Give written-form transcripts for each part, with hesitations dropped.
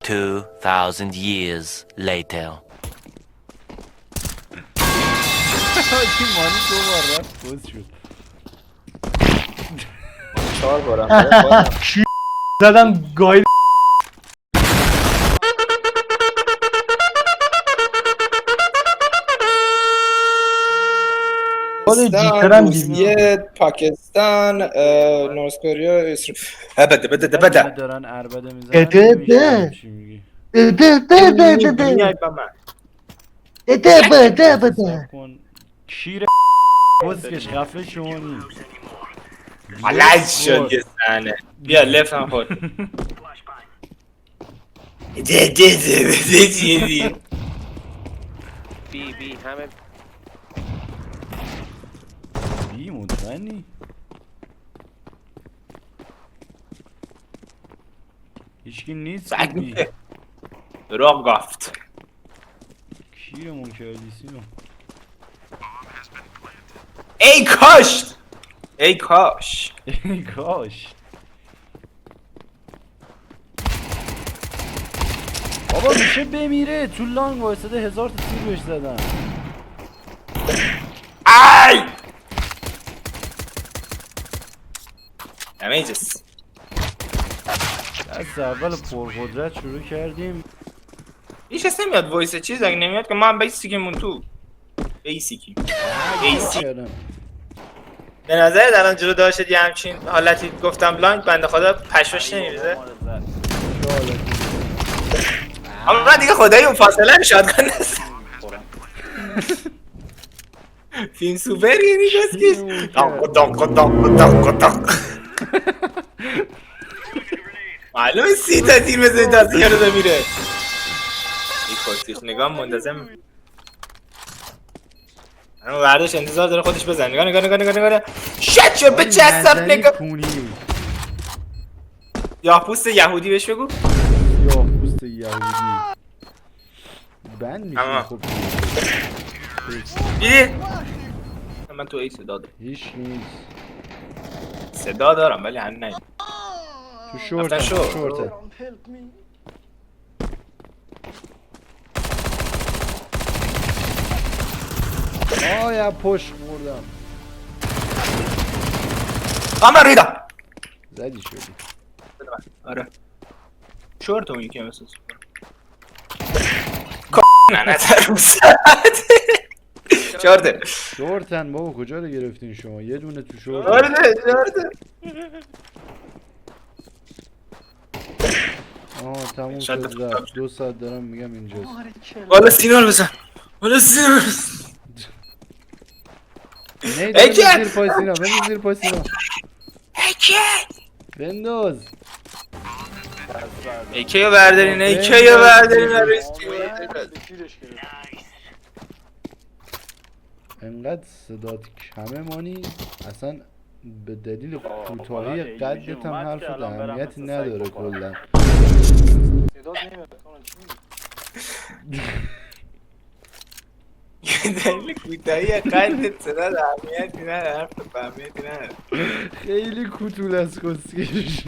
2,000 years later. حاجی مانی 2 بار رفت باز شد 4 بارم بازم. زدم گاهی پاکستان، جیترم روسیه، پاکستان، نورس کوریا، اسرائیل. بده همه دارن عربده میزنن ده نمی‌شنوم چی میگی میای با من. حساب کن کیر بسکش خفه شونی علج شد یه سنه بیا لفت هم خود ده چیه بی همه بی مطمئنی؟ هیچکی نیست که بی دروغ گفت کیرمون کردی سینو ای کاش ای کاش ای کاش بابا میشه بمیره تو لانگ وایساده 1000 تا تیر بهش زدن ای دمیجز دست اول پرقدرت شروع کردیم هیچ کس نمیاد وایس چیز اگه نمیاد که ما هم بیسیکمون تو بیسیکی بیسیک کردم به نظرت الان جلو داشت یه همچین حالتی گفتم بلایند بنده خدا پشمش نمیریزه اما من دیگه خدایی اون فاصله شاد کنه فیلم سوپر یعنی بسکش داق معلومه 30 تا تیر بزنید تا یارو دا میره این کارتیش نگاه منتظم اما برداشت انتظار داره خودش بزن نگاه شت شد به چستم نگاه کونی یا پوست یهودی بهش بگو یا پوست یهودی بند میشه اما. خب دیدی؟ من تو ای صدا دارم هیچ نیست صدا دارم ولی هنو نیم تو شورت رفتن تو شورت. شورته یا پشت خوردم قمر ریدم زدی شدی آره شورت اون یکی مثل نه نظر رو ساعت شورته شورتن بابا کجا رو گرفتین شما یه دونه تو شورت شورته آه تموم شاید شد رفت 2 ساعت دارم میگم اینجاست بالا سینا رو بزن بالا سینا رو بزن نیده اکی! بنداز زیر پای سینا بنداز زیر پای سینا بنداز ایکی رو بردارین ایکی رو بردارین انقدر صدات کمه مانی اصلا به دلیل کوتاهی قدت هم حرفت اهمیتی نداره کلا دلیل کوتاهی قدت صدا اهمیتی نداره حرف اهمیتی نداره خیلی کوتول از کسکش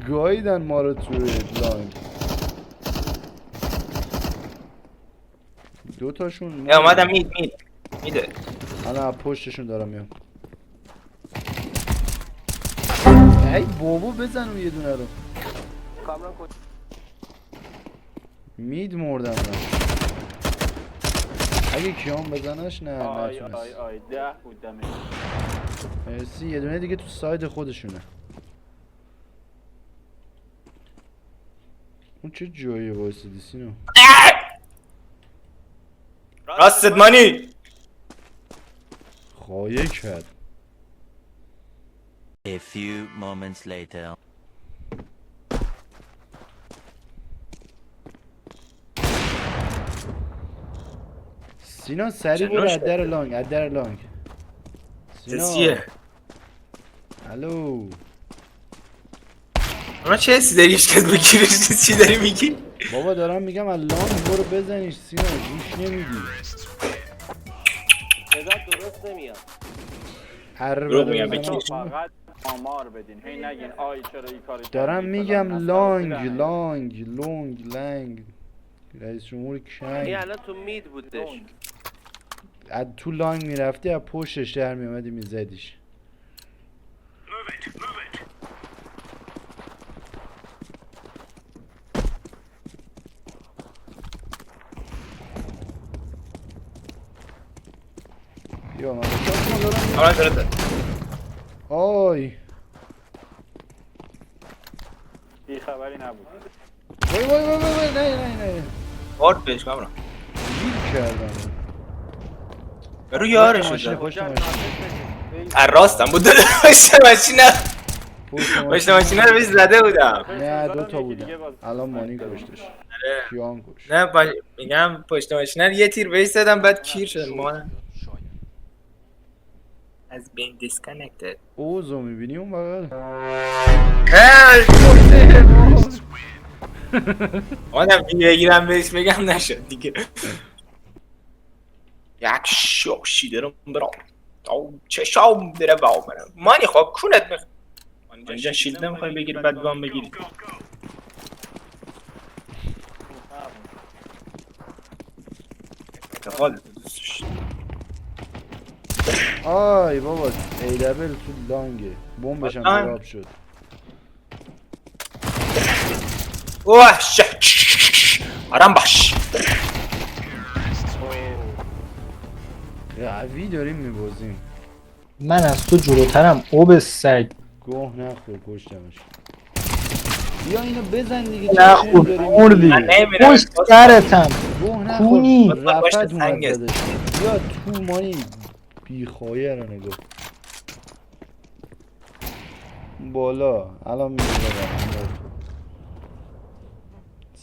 گاییدن ما رو توی لانگ 2 تاشون اومدم میده انا پشتشون دارم میام ای بابا بزن اون یه دونه رو مید مردم من اگه کیام بزنش نه نتونست مرسی یه دونه دیگه تو ساید خودشونه اون چه جایی واسه سینو راستت مانی خایه کرد A few moments later. سینا سری برو چنوشه؟ از در لانگ از در لانگ سینا چیه؟ الو اما چه حسی داری هیچ کس بگیرش چی داری میگی؟ بابا دارم میگم از لانگ برو بزنیش سینا گوش نمیدی صدا درست نمیاد هر دروغ بده میگم بزنم بکش. خوبه. فقط آمار بدین هی نگین آی چرا این کاری دارم کردی، میگم فلان، لانگ نسل لانگ لونگ لنگ رئیس جمهور این کنگ الان تو مید بودش. از تو لانگ میرفتی از پشتش در میامدی میزدیش. بیا من دارم آره درسته. آی بی خبری نبود. وای وای وای وای نه وارد بهش کامران. گیر کردم برو یارش ماشین شد. پشت ماشین از راستم بود پشت ماشینه. پشت ماشینه رو بهش زده بودم. نه دوتا بودن الان مانی کشتش آره. کیان کشت نه میگم پشت ماشینه یه تیر بهش زدم بعد کیر شد ما از بین دیسکانکتد. اوزو میبینی اون بغل آدم بگیرم بهش بگم نشد دیگه. یک شاشی درم برام او چشام داره با منم مانی خواب کونت مانی جان شیلد نمیخوای بگیری بعد گام بگیری. اتفاق دوستش آی بابا ای دبل تو لانگه بمبش هم خراب شد اوه شک آرام باش. قوی داریم میبازیم من از تو جلوترم اوب سگ. گوه نخور کشتمش بیا اینو بزن دیگه نخور مردی پشت سرتم گوه نخور کونی. رفت اومد سنگت. زدش بیا تو مانی بیخوایه رو نگاه بالا الان میگه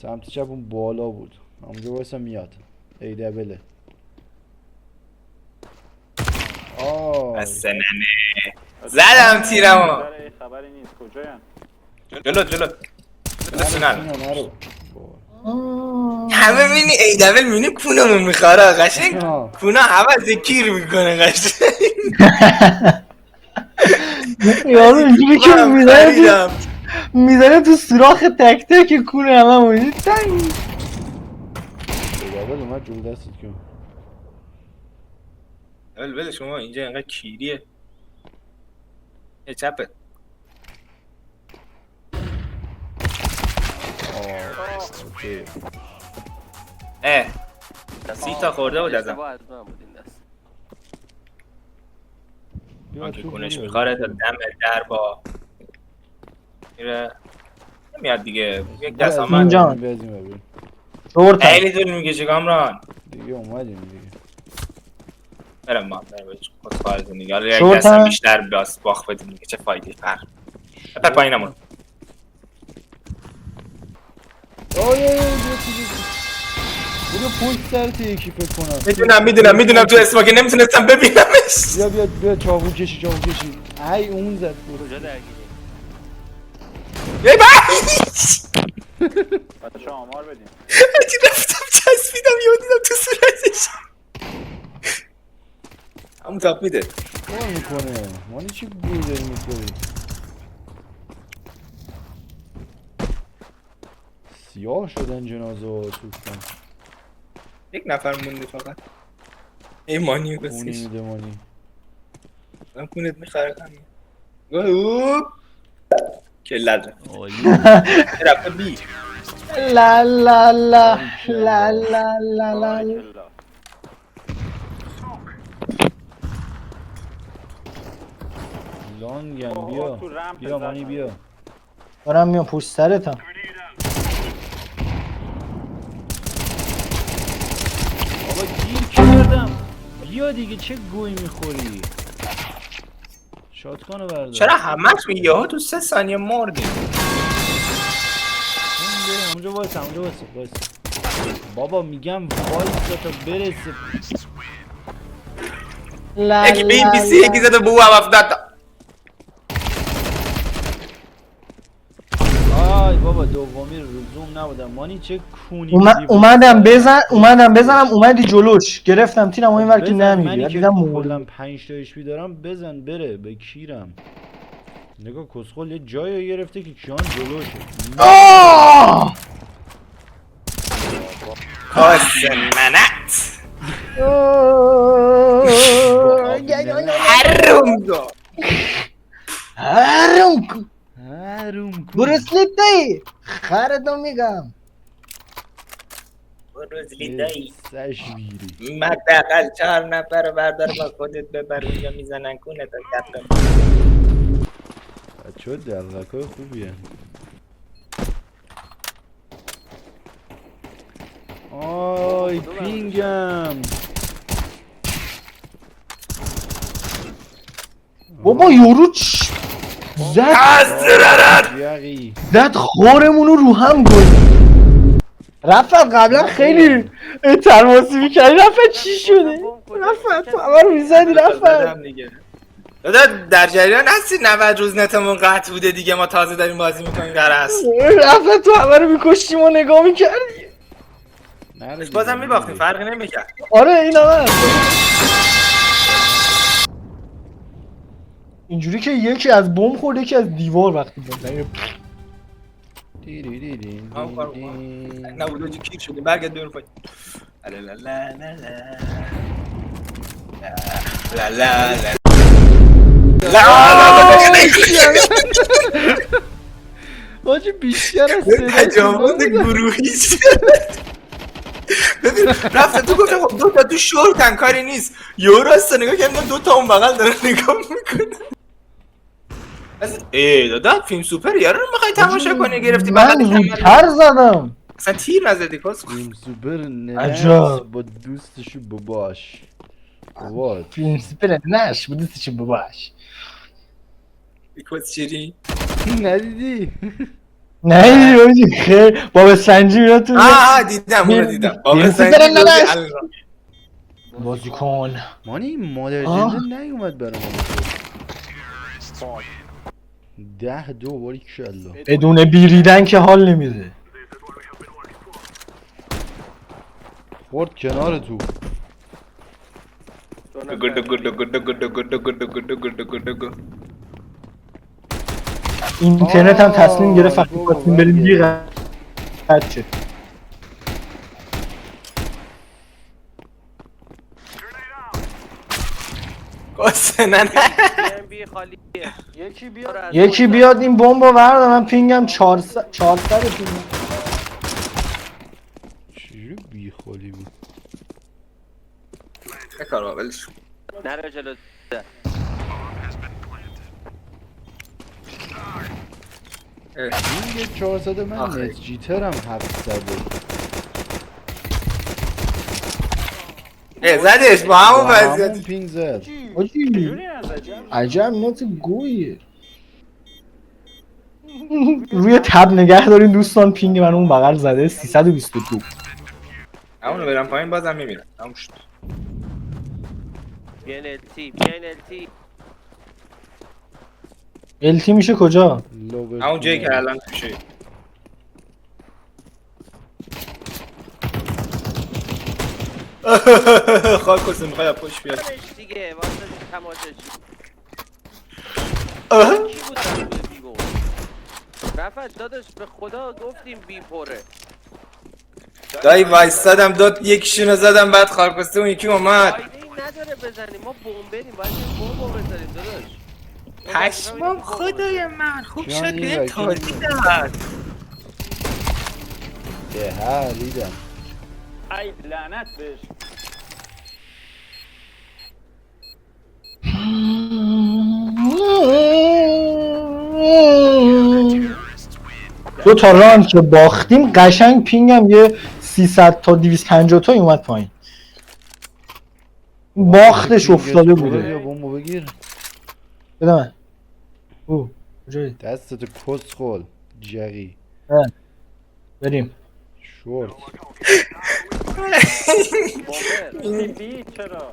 سمت چپ اون بالا بود اونجا واسه میاد ای دبله آی بس ننه زدم تیرمو. خبری نیست کجاین؟ جلو سنن نرو همه مینی ای دبل مینی کونمو میخواره قشنگ آه. کونا عوض کیر میکنه قشنگ. یارو اینجوری که خریدم. میزنه تو سوراخ تک تک کونه همه تنگ. ای دبل اومد جلو دستت که بله شما اینجا اینقدر کیریه. یه چپه اوکی اه 30 تا خورده بود ازم. اشتباه از من بود این دست. بیا آنکه تو کونش بیا. میخواره تا دم در با میره نمیاد دیگه. یک دست بیا، آمد اینجا. بزنیم ببین شورتم خیلی دور میکشه کامران. دیگه اومدیم دیگه برم بهش خود خواهد زندگی حالا یک شورتم. دست هم بیشتر باخت بدیم دیگه چه فایده فرق. بپر پایینمون. آی بیا پشت سرت یکی فکر کنم میدونم تو اسما که نمیتونستم ببینمش. بیا چاقو کشی ای اون زد کجا درگیری؟ ای بچه آمار بدین هرچی رفتم چسبیدم یهو دیدم تو صورتش. همون تاپ میده. کار میکنه مانی چی گوی داری میخوری سیاه شدن جنازه ها توفتن یک نفر مونده فقط. ای مانیو خونی بسیش میده مانی من کونت میخوره کنم اوه کلت رفته بی. لا لا لا لا لا لا لا. باریکلا. لانگن اوه، بیا تو رمپ بیا زد مانی من. بیا دارم میام پشت سرتم. بابا گیر کردم بیا دیگه چه گوی میخوری شاتگانو بردار چرا همش میگه ها تو 3 ثانیه مردیم. اونجا وایسا بابا میگم وایسا تا برسه لا یکی بی لا بی سی لا. یکی زده بو هم افتاد. آی بابا دومی روزوم نبودم مانی چه کونی اومدم بزنم اومدی جلوش گرفتم تیرم و اینور که بزن، نمیری منی که دیدم کلا مرده. 5 تا HP دارم بزن بره به کیرم نگاه کسخل یه جایی گرفته که کیان جلوشه. آه! کاس منت حروم کو حروم کو. برو اسلیپ دایی خردو میگم روزلی دایی سشویری. مدقل 4 نفر بردار با خودت ببر اونجا میزنن کونه تا کتم. بچه ها دلقای خوبی هن. آی پینگم. بابا یورو یقی زد خورمونو رو هم گل رفت قبلا خیلی ترماسی میکردی رفت چی شده؟ رفت تو همه رو میزدی رفت دادا در جریان هستی 90 روز نتمون قطع بوده دیگه ما تازه داریم بازی میکنیم درست رفت تو همه رو میکشتیم و نگاه میکردی بازم میباختیم فرقی نمیکرد. آره این همه اینجوری که یکی از بمب خورده یکی از دیوار وقتی بزنی نبود جو کیر شدیم برگرد بیرون پای لا لا باجی بیشتر از تجاوز گروهی ببین رفته تو گفتم خب 2 تا تو شورتن کاری نیست یه راست نگاه کردم 2 تا اون بغل داره نگاه میکنه. ای دادا فیلم سوپر یارو رو میخوای تماشا کنی گرفتی من زودتر زدم اصلا تیر نزدی کس فیلم سوپر نش عجب. با دوستشو باباش. وات فیلم سپر نش بودی چی باباش کس چیری ندیدی؟ نه یوجی خیلی بابا سنجی میاد تو دیدم اونو دیدم فیلم سوپر نش بازی کن مانی مادر جنده نیومد برای ما 10-2 باری کشالله بدون بیریدن که حال نمیده خورد کنار تو اینترنت هم تصمیم گرفت وقتی خواستیم بریم بیغ چه کسه نه بی خالیه. یکی بیاد این بمب رو برده من پینگم 400 پینگم چجوری بی خالی بود؟ نکار بابلش نرو جلو. این یه 400 من نت جیترم 700 زدش با همون همون وضعیت پینگ زد. آجی عجب نت گویه روی تب نگه دارین دوستان پینگ من اون بغل زده 322 همونو برم پایین بازم میمیرم همون شد بیاین التی بیاین التی. التی میشه کجا؟ همون جایی که الان توشه خواهد کسی میخوای پشت بیاد برش دیگه واسه تماشا چی بود در روی بی بود رفت داداش به خدا گفتیم بی پره دایی وایستادم یکیشونو زدم بعد خارکسته اون یکی اومد فایده ای نداره بزنیم ما بمب بریم باید یه بمب بزنیم داداش پشمام خدای من خوب کیان شد این به وکی تازی نمی‌دونم. داد حلیدم ای لعنت بهش. دو تا راند که باختیم قشنگ پینگم یه 300 تا 250 تا اومد پایین باختش افتاده یا بوده بومبو بگیر بده من او کجایی دستتو کس خول جغی بریم شورت این بی چرا؟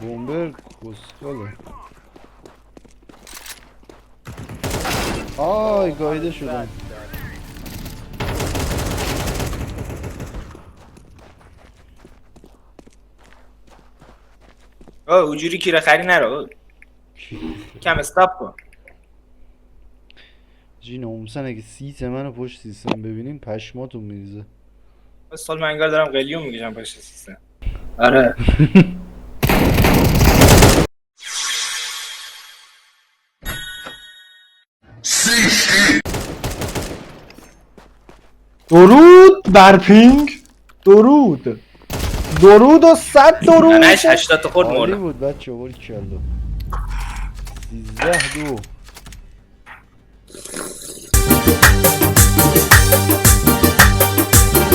بومبر کس خوله آی گایده شدم اونجوری کیره خری نرو کم استاپ کن جی ناموسن اگه سیت منو پشت سیستم ببینیم پشماتون میریزه. سال من انگار دارم قلیون میگیرم پشت سیستم. آره. درود بر پینگ. درود و 100 درود. نش 80 تا خورد عالی مردم. بود بچه بول کلو 13-2